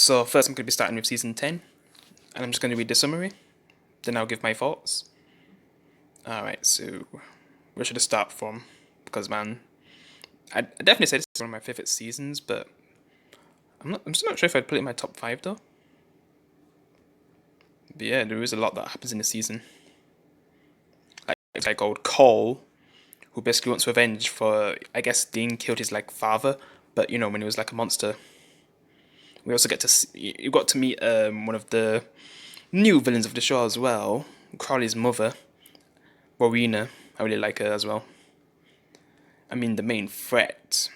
So first I'm going to be starting with Season 10, and I'm just going to read the summary, then I'll give my thoughts. Alright, so where should I start from? Because man, I definitely say this is one of my favourite seasons, but I'm just not sure if I'd put it in my top 5 though. But yeah, there is a lot that happens in the season. Like a guy called Cole, who basically wants revenge for, I guess Dean killed his like father, but you know, when he was like a monster. We also get to see, you got to meet one of the new villains of the show as well, Crowley's mother, Rowena. I really like her as well. I mean, the main threat.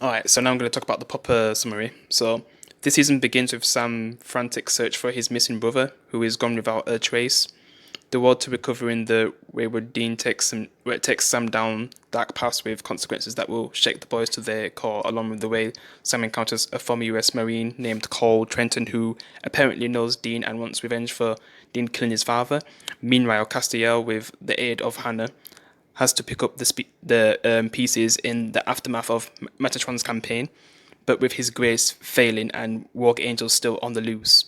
Alright, so now I'm going to talk about the proper summary. So, this season begins with Sam's frantic search for his missing brother, who is gone without a trace. The road to recovering the wayward Dean takes Sam down dark paths with consequences that will shake the boys to their core. Along with the way, Sam encounters a former US Marine named Cole Trenton, who apparently knows Dean and wants revenge for Dean killing his father. Meanwhile, Castiel, with the aid of Hannah, has to pick up the pieces in the aftermath of Metatron's campaign, but with his grace failing and Rogue Angels still on the loose.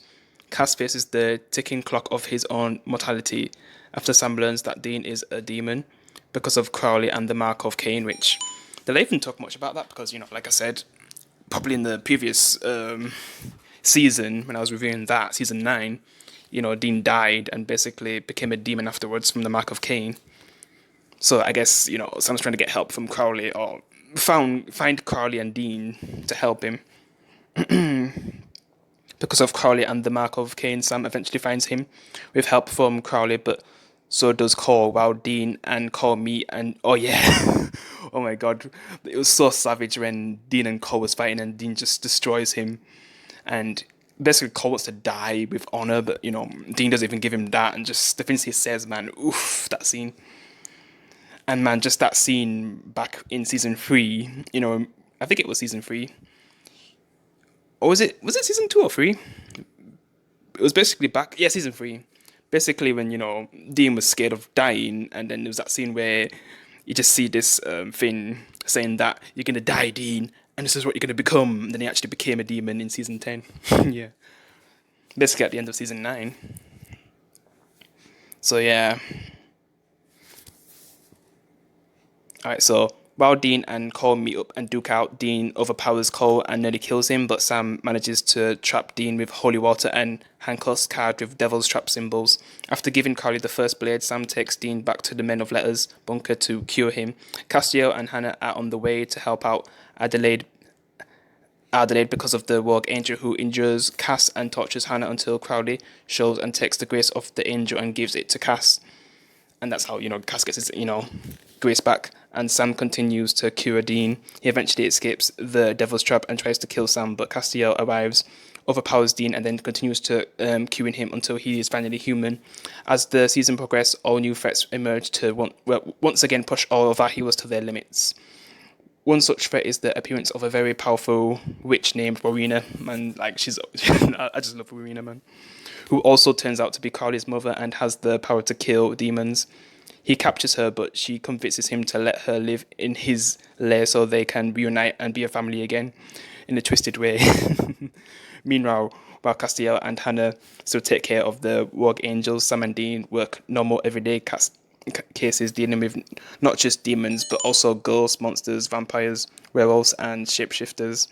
Cass faces the ticking clock of his own mortality after Sam learns that Dean is a demon because of Crowley and the Mark of Cain, which they don't even talk much about that because, you know, like I said, probably in the previous season, when I was reviewing that, season 9, you know, Dean died and basically became a demon afterwards from the Mark of Cain. So I guess, you know, Sam's trying to get help from Crowley or find Crowley and Dean to help him. Because of Crowley and the Mark of Cain, Sam eventually finds him with help from Crowley, but so does Cole, while Dean and Cole meet and oh yeah. Oh my god. It was so savage when Dean and Cole was fighting and Dean just destroys him. And basically Cole wants to die with honor, but you know, Dean doesn't even give him that, and just the things he says, man, oof, that scene. And man, just that scene back in season 3, you know, I think it was season 3. Or was it season 2 or 3? It was basically back, yeah, season 3. Basically when, you know, Dean was scared of dying, and then there was that scene where you just see this thing saying that you're gonna die, Dean, and this is what you're gonna become. And then he actually became a demon in season 10. Yeah. Basically at the end of season 9. So yeah. Alright, so while Dean and Cole meet up and duke out, Dean overpowers Cole and nearly kills him, but Sam manages to trap Dean with holy water and handcuffs carved with devil's trap symbols. After giving Carly the first blade, Sam takes Dean back to the Men of Letters bunker to cure him. Castiel and Hannah are on the way to help out Adelaide because of the Rogue Angel, who injures Cass and tortures Hannah until Crowley shows and takes the grace of the angel and gives it to Cass. And that's how, you know, Cass gets his, you know, grace back. And Sam continues to cure Dean. He eventually escapes the Devil's Trap and tries to kill Sam, but Castiel arrives, overpowers Dean, and then continues to curing him until he is finally human. As the season progresses, all new threats emerge to once again push all of our heroes to their limits. One such threat is the appearance of a very powerful witch named Rowena, and like she's, I just love Rowena, man, who also turns out to be Carly's mother and has the power to kill demons. He captures her, but she convinces him to let her live in his lair so they can reunite and be a family again, in a twisted way. Meanwhile, while Castiel and Hannah still take care of the Rogue Angels, Sam and Dean work normal everyday cases dealing with not just demons, but also ghosts, monsters, vampires, werewolves, and shapeshifters,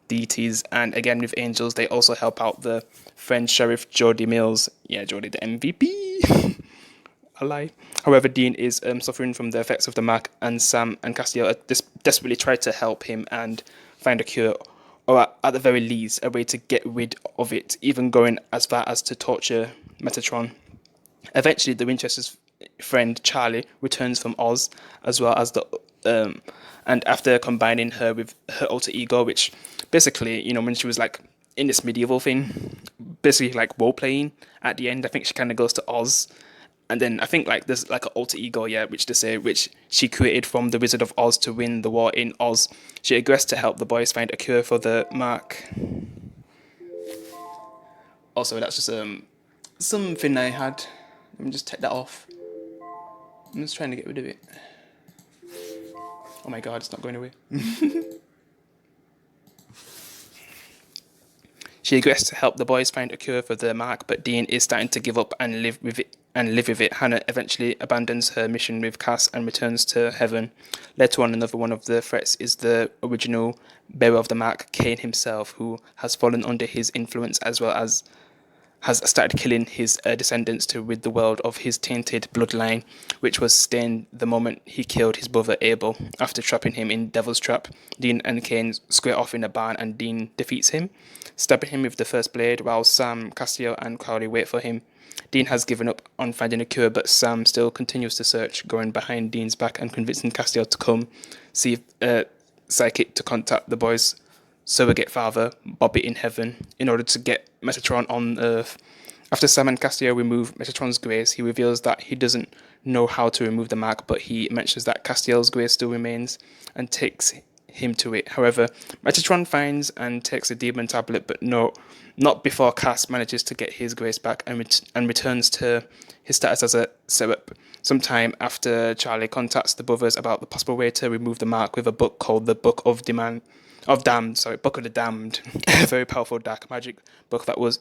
deities, and again with angels, they also help out the French Sheriff Jody Mills. Yeah, Jody, the MVP. A lie. However, Dean is suffering from the effects of the Mark, and Sam and Castiel desperately try to help him and find a cure, or at the very least, a way to get rid of it, even going as far as to torture Metatron. Eventually, the Winchester's friend Charlie returns from Oz, as well as and after combining her with her alter ego, which basically, you know, when she was like in this medieval thing, basically like role playing at the end, I think she kind of goes to Oz. And then I think like there's like an alter ego, yeah, which she created from the Wizard of Oz to win the war in Oz. She agrees to help the boys find a cure for the Mark. Also, that's just something I had. Let me just take that off. I'm just trying to get rid of it. Oh my god, it's not going away. She agrees to help the boys find a cure for the mark, but Dean is starting to give up and live with it. Hannah eventually abandons her mission with Cass and returns to heaven. Later on, another one of the threats is the original bearer of the mark, Cain himself, who has fallen under his influence as well as has started killing his descendants to rid the world of his tainted bloodline, which was stained the moment he killed his brother Abel. After trapping him in Devil's Trap, Dean and Cain square off in a barn and Dean defeats him, stabbing him with the first blade while Sam, Castiel and Crowley wait for him. Dean has given up on finding a cure, but Sam still continues to search, going behind Dean's back and convincing Castiel to come see Psychic to contact the boys' surrogate father, Bobby, in heaven, in order to get Metatron on Earth. After Sam and Castiel remove Metatron's grace, he reveals that he doesn't know how to remove the mark, but he mentions that Castiel's grace still remains and takes him to it. However, Metatron finds and takes a demon tablet, but not before Cass manages to get his grace back and returns to his status as a Serap. Sometime after, Charlie contacts the brothers about the possible way to remove the mark with a book called the Book of Damned, Book of the Damned, a very powerful dark magic book that was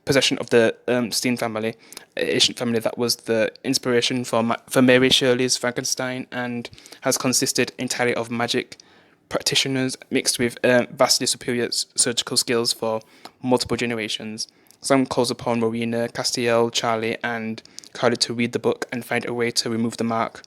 possession of the Steen family, an ancient family that was the inspiration for Mary Shelley's Frankenstein and has consisted entirely of magic practitioners mixed with vastly superior surgical skills for multiple generations. Sam calls upon Rowena, Castiel, Charlie, and Carly to read the book and find a way to remove the mark.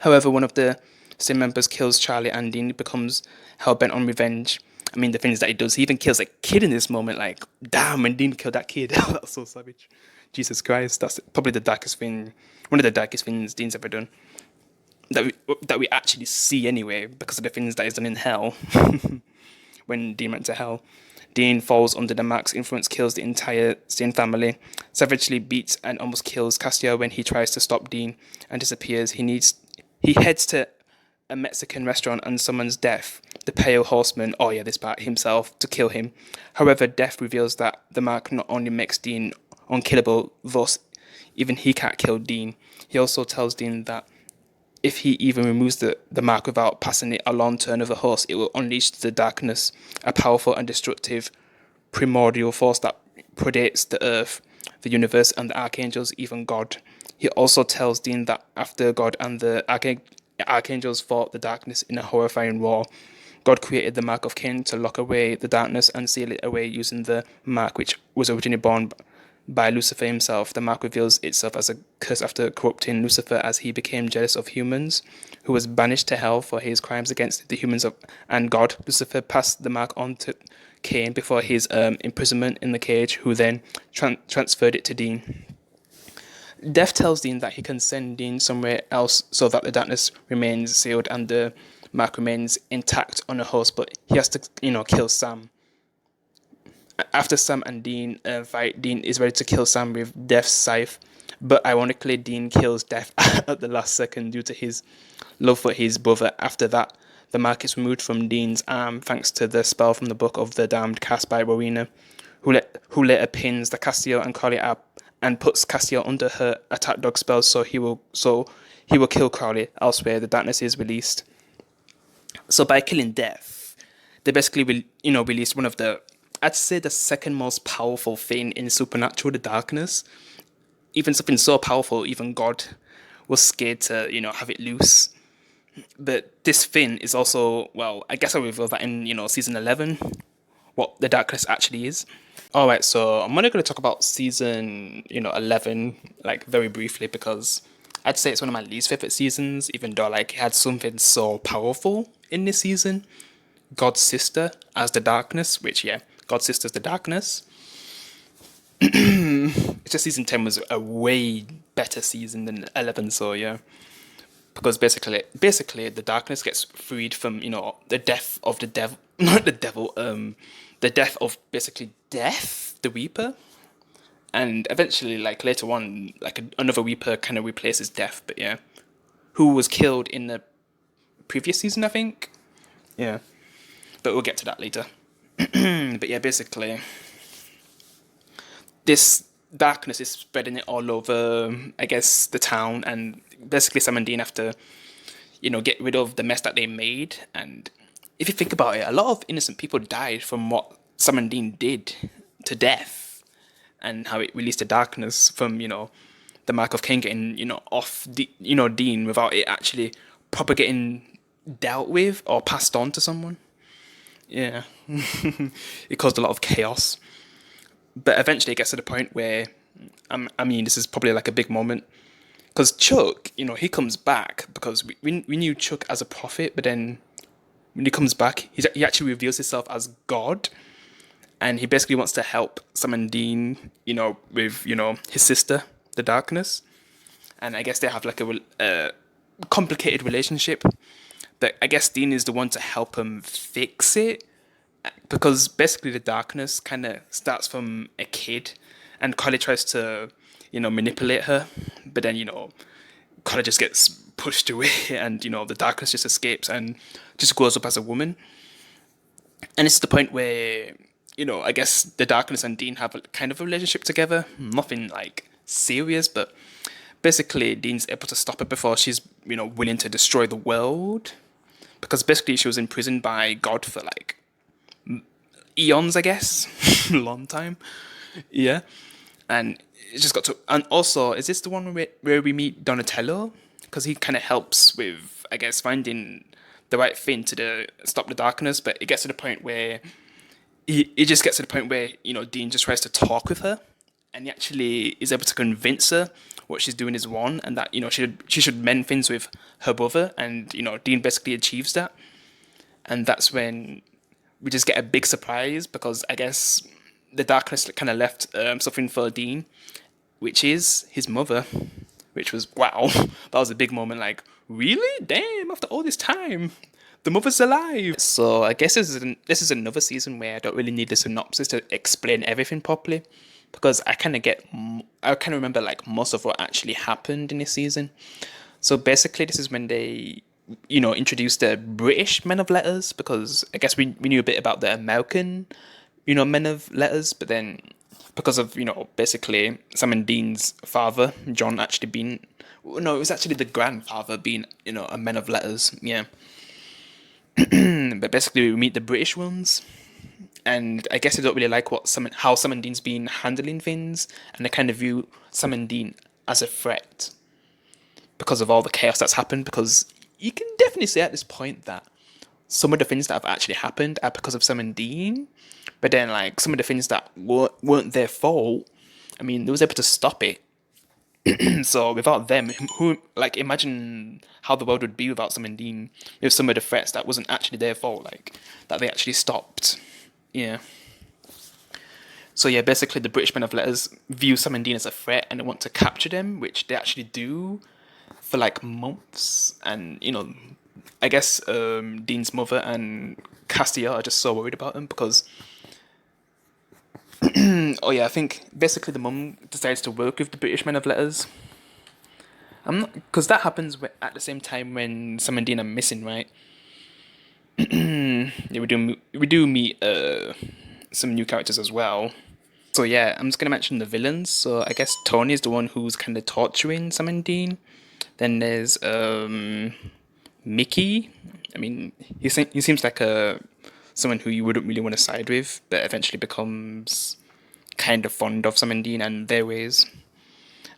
However, one of the same members kills Charlie and Dean becomes hell-bent on revenge. I mean, the things that he does, he even kills a kid in this moment, like, damn, when Dean killed that kid. That's so savage. Jesus Christ, that's probably the darkest thing, one of the darkest things Dean's ever done. That we actually see anyway, because of the things that he's done in hell. When Dean went to hell. Dean falls under the mark's influence, kills the entire Steen family, savagely beats and almost kills Castiel when he tries to stop Dean and disappears. He heads to a Mexican restaurant and summons Death, the Pale Horseman, himself, to kill him. However, Death reveals that the mark not only makes Dean unkillable, thus even he can't kill Dean. He also tells Dean that if he even removes the mark without passing it along to another horse, it will unleash the darkness, a powerful and destructive primordial force that predates the earth, the universe, and the archangels, even God. He also tells Dean that after God and the archangels fought the darkness in a horrifying war, God created the mark of Cain to lock away the darkness and seal it away using the mark which was originally born by Lucifer himself. The mark reveals itself as a curse after corrupting Lucifer as he became jealous of humans, who was banished to hell for his crimes against the humans and God. Lucifer passed the mark on to Cain before his imprisonment in the cage, who then transferred it to Dean. Death tells Dean that he can send Dean somewhere else so that the darkness remains sealed and the mark remains intact on a horse, but he has to, kill Sam. After Sam and Dean fight, Dean is ready to kill Sam with Death's scythe, but ironically, Dean kills Death at the last second due to his love for his brother. After that, the mark is removed from Dean's arm thanks to the spell from the Book of the Damned cast by Rowena, who later pins the Castiel and Crowley up and puts Castiel under her attack dog spell, so he will kill Crowley. Elsewhere, the darkness is released. So by killing Death, they basically released one of the, I'd say, the second most powerful thing in Supernatural, the darkness. Even something so powerful, even God was scared to, have it loose. But this thing is also, well, I guess I'll reveal that in, season 11, what the darkness actually is. Alright, so I'm only going to talk about season, 11, like, very briefly, because I'd say it's one of my least favorite seasons, even though, like, it had something so powerful in this season. God's sister as the darkness, which, yeah, God's sister's the darkness. It's just season 10 was a way better season than 11, so yeah. Because basically the darkness gets freed from, the death of the devil, not the devil, the death of basically Death, the Reaper. And eventually, like, later on, like, another Reaper kind of replaces Death, but yeah. Who was killed in the previous season, I think? Yeah. But we'll get to that later. But yeah, basically, this darkness is spreading it all over, I guess, the town, and basically Sam and Dean have to, get rid of the mess that they made. And if you think about it, a lot of innocent people died from what Sam and Dean did to death, and how it released the darkness from, the Mark of Cain getting, off Dean without it actually proper getting dealt with or passed on to someone. Yeah. It caused a lot of chaos. But eventually it gets to the point where, I mean, this is probably like a big moment. Because Chuck, he comes back because we knew Chuck as a prophet, but then when he comes back, he actually reveals himself as God. And he basically wants to help Sam and Dean, with, his sister, the Darkness. And I guess they have like a complicated relationship. But I guess Dean is the one to help him fix it, because basically the darkness kind of starts from a kid, and Carly tries to, manipulate her, but then Carly just gets pushed away, and the darkness just escapes and just grows up as a woman. And it's the point where, I guess the darkness and Dean have a kind of a relationship together, nothing like serious, but basically Dean's able to stop her before she's willing to destroy the world, because basically she was imprisoned by God for like eons, I guess. Long time. Yeah. And it just got to. And also, is this the one where we meet Donatello? Because he kind of helps with, I guess, finding the right thing to stop the darkness. But it gets to the point where it just gets to the point where Dean just tries to talk with her, and he actually is able to convince her what she's doing is wrong, and that she should mend things with her brother. And Dean basically achieves that, and that's when we just get a big surprise, because I guess the darkness kind of left something for Dean, which is his mother, which was, wow, that was a big moment. Like, really? Damn, after all this time, the mother's alive. So I guess this is another season where I don't really need the synopsis to explain everything properly, because I kind of remember like most of what actually happened in this season. So basically, this is when they introduced the British men of letters, because I guess we knew a bit about the American, men of letters, but then because of, basically Sam and Dean's father, John, actually being, no, it was actually the grandfather being, a man of letters, yeah. But basically we meet the British ones, and I guess they don't really like how Sam and Dean's been handling things, and they kind of view Sam and Dean as a threat because of all the chaos that's happened, because you can definitely say at this point that some of the things that have actually happened are because of Sam and Dean, but then like some of the things that weren't their fault, I mean, they was able to stop it. So without them, who, like, imagine how the world would be without Sam and Dean, with some of the threats that wasn't actually their fault, like that they actually stopped. Yeah. So yeah, basically the British men of letters view Sam and Dean as a threat, and they want to capture them, which they actually do for like months. And I guess Dean's mother and Castia are just so worried about him, because oh yeah, I think basically the mum decides to work with the British men of letters. I'm not, because that happens at the same time when Sam and Dean are missing, right? Yeah, we do meet some new characters as well. So yeah, I'm just gonna mention the villains. So I guess Tony is the one who's kind of torturing Sam and Dean. Then there's Mickey. I mean, he seems like someone who you wouldn't really want to side with, but eventually becomes kind of fond of Sam and Dean and their ways.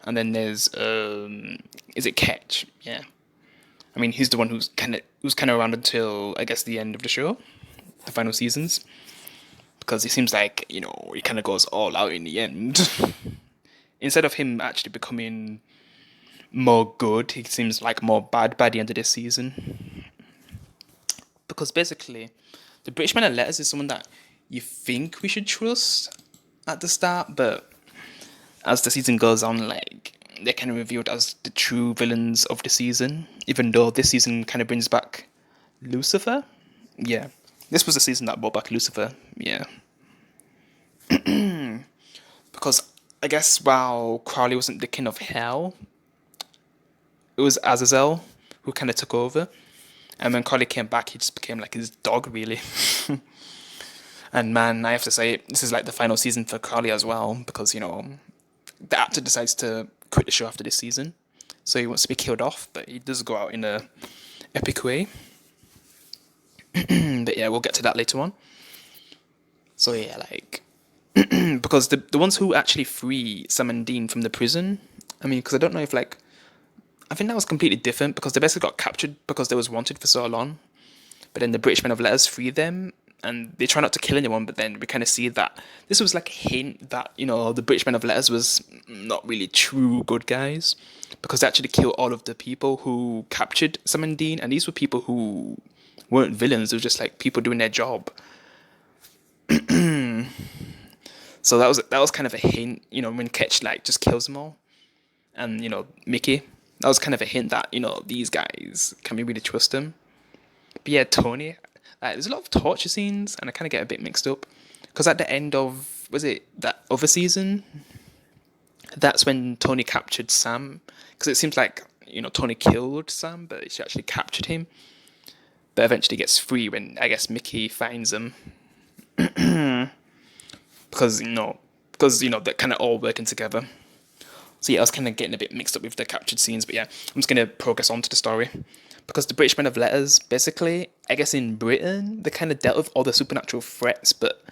And then there's is it Ketch? Yeah. I mean, he's the one who's kind of around until, I guess, the end of the show, the final seasons, because it seems like he kind of goes all out in the end. Instead of him actually becoming more good, he seems like more bad by the end of this season. Because basically, the British Man of Letters is someone that you think we should trust at the start, but as the season goes on, like, they're kind of revealed as the true villains of the season, even though this season kind of brings back Lucifer. Yeah, this was the season that brought back Lucifer. Yeah. Because I guess while Crowley wasn't the king of hell, it was Azazel who kind of took over. And when Crowley came back, he just became like his dog, really. And man, I have to say, this is like the final season for Crowley as well, because, the actor decides to quit the show after this season. So he wants to be killed off, but he does go out in a epic way. But yeah, we'll get to that later on. So yeah, like because the ones who actually free Sam and Dean from the prison, I mean, because I don't know if like I think that was completely different because they basically got captured because they was wanted for so long. But then the British Men of Letters free them, and they try not to kill anyone. But then we kind of see that this was like a hint that the British Men of Letters was not really true good guys, because they actually killed all of the people who captured Sam and Dean, and these were people who weren't villains. They were just like people doing their job. So that was kind of a hint, when Ketch like just kills them all, and Mickey. That was kind of a hint that these guys, can we really trust them? But yeah, Tony. There's a lot of torture scenes, and I kind of get a bit mixed up because at the end of was it that other season? That's when Tony captured Sam, because it seems like Tony killed Sam, but she actually captured him. But eventually gets free when I guess Mickey finds him. because they're kind of all working together. So yeah, I was kind of getting a bit mixed up with the captured scenes, but yeah, I'm just gonna progress on to the story. Because the British Men of Letters, basically, I guess in Britain, they kind of dealt with all the supernatural threats, but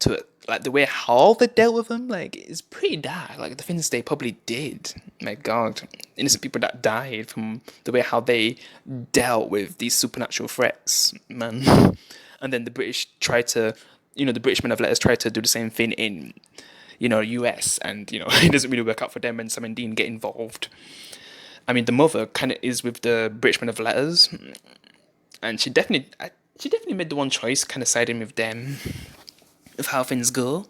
the way how they dealt with them, like, is pretty dark. Like, the things they probably did. My God. Innocent people that died from the way how they dealt with these supernatural threats, man. And then the British the British Men of Letters tried to do the same thing in, US, and, it doesn't really work out for them, and Sam and Dean get involved. I mean, the mother kind of is with the British Men of Letters, and she definitely made the one choice, kind of siding with them, of how things go.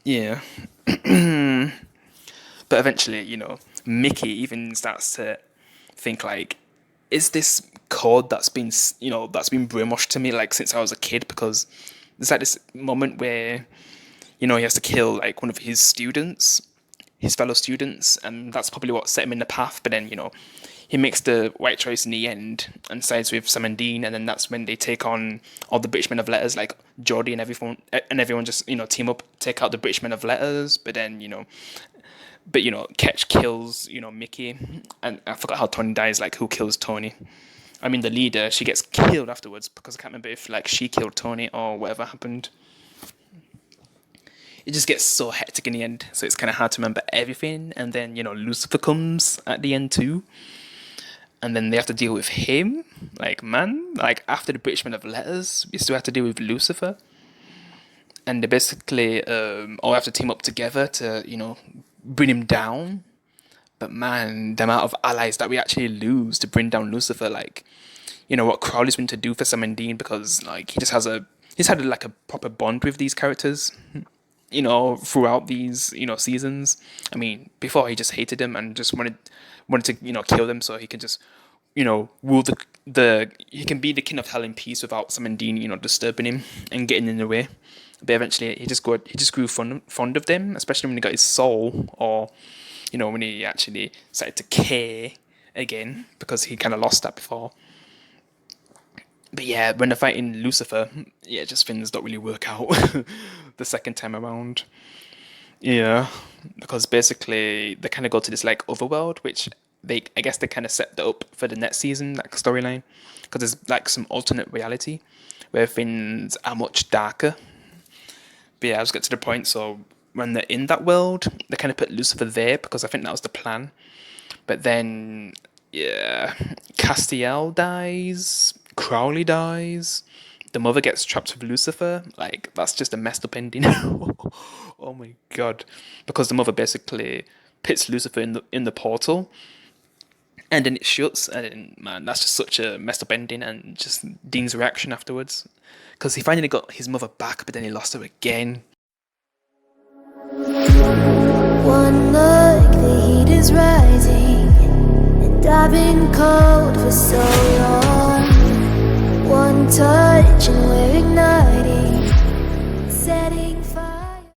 Yeah. But eventually, Mickey even starts to think like, is this code that's been brainwashed to me like since I was a kid? Because there's like this moment where, he has to kill like one of his fellow students, and that's probably what set him in the path. But then, he makes the right choice in the end and sides with Sam and Dean, and then that's when they take on all the British Men of Letters, like Geordie and everyone just, team up, take out the British Men of Letters, but then, Ketch kills, Mickey, and I forgot how Tony dies, like who kills Tony. I mean, the leader, she gets killed afterwards, because I can't remember if like she killed Tony or whatever happened. It just gets so hectic in the end, so it's kind of hard to remember everything. And then, Lucifer comes at the end too. And then they have to deal with him. Like, man, like after the British Men of Letters, we still have to deal with Lucifer. And they basically all have to team up together to, bring him down. But man, the amount of allies that we actually lose to bring down Lucifer, like, what Crowley's been to do for Sam and Dean, because like he's had like a proper bond with these characters. Throughout these, seasons. I mean, before he just hated them and just wanted to, kill them so he can just, rule he can be the king of hell in peace without Sam and Dean, disturbing him and getting in the way. But eventually he just grew fond of them, especially when he got his soul, or, when he actually started to care again, because he kind of lost that before. But yeah, when they're fighting Lucifer, yeah, just things don't really work out the second time around. Yeah, because basically they kind of go to this like otherworld, which I guess they kind of set that up for the next season, like storyline, because there's like some alternate reality where things are much darker. But yeah, I'll just get to the point. So when they're in that world, they kind of put Lucifer there because I think that was the plan. But then, yeah, Castiel dies. Crowley dies. The mother gets trapped with Lucifer. Like, that's just a messed up ending. Oh my God. Because the mother basically pits Lucifer in the portal, and then it shuts, and then, man, that's just such a messed up ending. And just Dean's reaction afterwards, because he finally got his mother back, but then he lost her again. One look, the heat is rising, and I've been cold for so long. One touch and we're igniting.